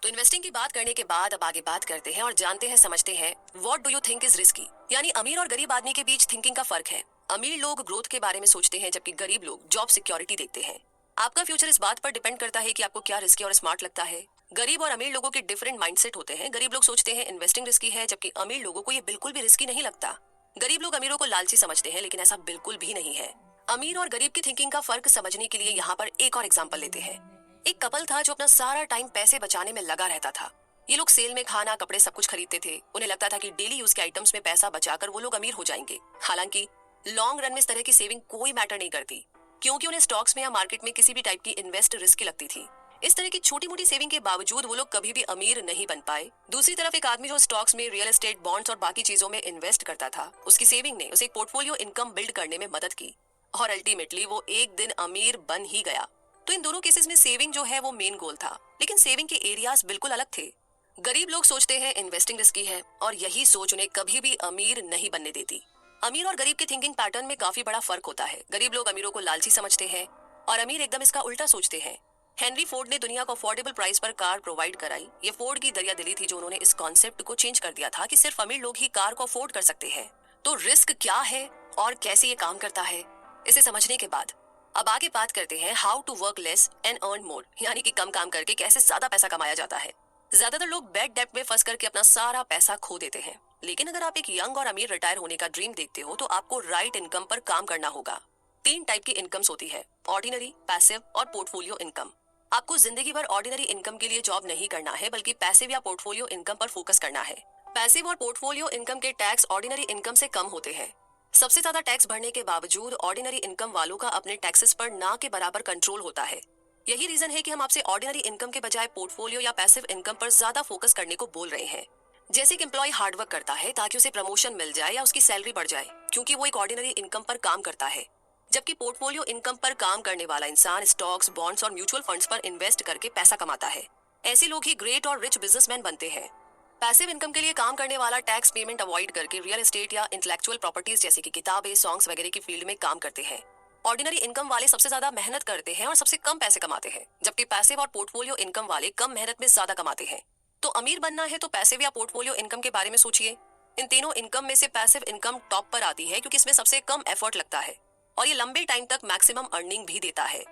तो इन्वेस्टिंग की बात करने के बाद अब आगे बात करते हैं और जानते हैं समझते हैं what do you think is risky, यानी अमीर और गरीब आदमी के बीच थिंकिंग का फर्क है। अमीर लोग ग्रोथ के बारे में सोचते हैं जबकि गरीब लोग जॉब सिक्योरिटी देखते हैं। आपका फ्यूचर इस बात पर डिपेंड करता है कि आपको क्या रिस्की और स्मार्ट लगता है। गरीब और अमीर लोगों के डिफरेंट माइंडसेट होते हैं। गरीब लोग सोचते हैं इन्वेस्टिंग रिस्की है जबकि अमीर लोगों को ये बिल्कुल भी रिस्की नहीं लगता। गरीब लोग अमीरों को लालची समझते हैं लेकिन ऐसा बिल्कुल भी नहीं है। अमीर और गरीब की थिंकिंग का फर्क समझने के लिए यहाँ पर एक और एग्जांपल लेते हैं। एक कपल था जो अपना सारा टाइम पैसे बचाने में लगा रहता था। ये लोग सेल में खाना कपड़े सब कुछ खरीदते थे। उन्हें लगता था कि डेली यूज के आइटम्स में पैसा बचाकर वो लोग अमीर हो जाएंगे। हालांकि लॉन्ग रन में इस तरह की सेविंग कोई मैटर नहीं करती, क्योंकि उन्हें स्टॉक्स में या मार्केट में किसी भी टाइप की इन्वेस्ट रिस्की लगती थी। इस तरह की छोटी मोटी सेविंग के बावजूद वो लोग कभी भी अमीर नहीं बन पाए। दूसरी तरफ एक आदमी जो स्टॉक्स में, रियल एस्टेट, बॉन्ड्स और बाकी चीजों में इन्वेस्ट करता था, उसकी सेविंग ने उसे एक पोर्टफोलियो इनकम बिल्ड करने में मदद की और अल्टीमेटली वो एक दिन अमीर बन ही गया। तो इन दोनों केसेस में सेविंग जो है वो मेन गोल था, लेकिन सेविंग के एरियाज बिल्कुल अलग थे। गरीब लोग सोचते हैं इन्वेस्टिंग रिस्की है और यही सोच उन्हें कभी भी अमीर नहीं बनने देती। अमीर और गरीब के थिंकिंग पैटर्न में काफी बड़ा फर्क होता है। गरीब लोग अमीरों को लालची समझते हैं और अमीर एकदम इसका उल्टा सोचते हैं। हेनरी फोर्ड ने दुनिया को अफोर्डेबल प्राइस पर कार प्रोवाइड कराई। ये फोर्ड की दरिया दिली थी जो उन्होंने इस कॉन्सेप्ट को चेंज कर दिया था कि सिर्फ अमीर लोग ही कार को अफोर्ड कर सकते हैं। तो रिस्क क्या है और कैसे ये काम करता है, इसे समझने के बाद अब आगे बात करते हैं how to work less and earn more, यानी कि कम काम करके कैसे ज्यादा पैसा कमाया जाता है। ज्यादातर लोग बैड डेब्ट में फंस करके अपना सारा पैसा खो देते हैं। लेकिन अगर आप एक यंग और अमीर रिटायर होने का ड्रीम देखते हो तो आपको राइट इनकम पर काम करना होगा। 3 टाइप की इनकम्स होती है, ऑर्डिनरी, पैसिव और पोर्टफोलियो इनकम। आपको जिंदगी भर ऑर्डिनरी इनकम के लिए जॉब नहीं करना है, बल्कि पैसिव या पोर्टफोलियो इनकम पर फोकस करना है। पैसिव और पोर्टफोलियो इनकम के टैक्स ऑर्डिनरी इनकम से कम होते हैं। सबसे ज्यादा टैक्स भरने के बावजूद ऑर्डिनरी इनकम वालों का अपने टैक्सेस पर ना के बराबर कंट्रोल होता है। यही रीजन है कि हम आपसे ऑर्डिनरी इनकम के बजाय पोर्टफोलियो या पैसिव इनकम पर ज्यादा फोकस करने को बोल रहे हैं। जैसे कि एम्प्लॉय हार्डवर्क करता है ताकि उसे प्रमोशन मिल जाए या उसकी सैलरी बढ़ जाए, क्योंकि वो एक ऑर्डिनरी इनकम पर काम करता है। जबकि पोर्टफोलियो इनकम पर काम करने वाला इंसान स्टॉक्स, बॉन्ड्स और म्यूचुअल फंड्स पर इन्वेस्ट करके पैसा कमाता है। ऐसे लोग ही ग्रेट और रिच बिजनेसमैन बनते हैं। पैसिव इनकम के लिए काम करने वाला टैक्स पेमेंट अवॉइड करके रियल एस्टेट या इंटेलेक्चुअल प्रॉपर्टीज जैसे कि किताबें, सॉन्ग्स वगैरह की फील्ड में काम करते हैं। ऑर्डिनरी इनकम वाले सबसे ज्यादा मेहनत करते हैं और सबसे कम पैसे कमाते हैं, जबकि पैसिव और पोर्टफोलियो इनकम वाले कम मेहनत में ज्यादा कमाते हैं। तो अमीर बनना है तो पैसिव या पोर्टफोलियो इनकम के बारे में सोचिए। इन तीनों इनकम में से पैसिव इनकम टॉप पर आती है क्योंकि इसमें सबसे कम एफर्ट लगता है और ये लंबे टाइम तक मैक्सिमम अर्निंग भी देता है।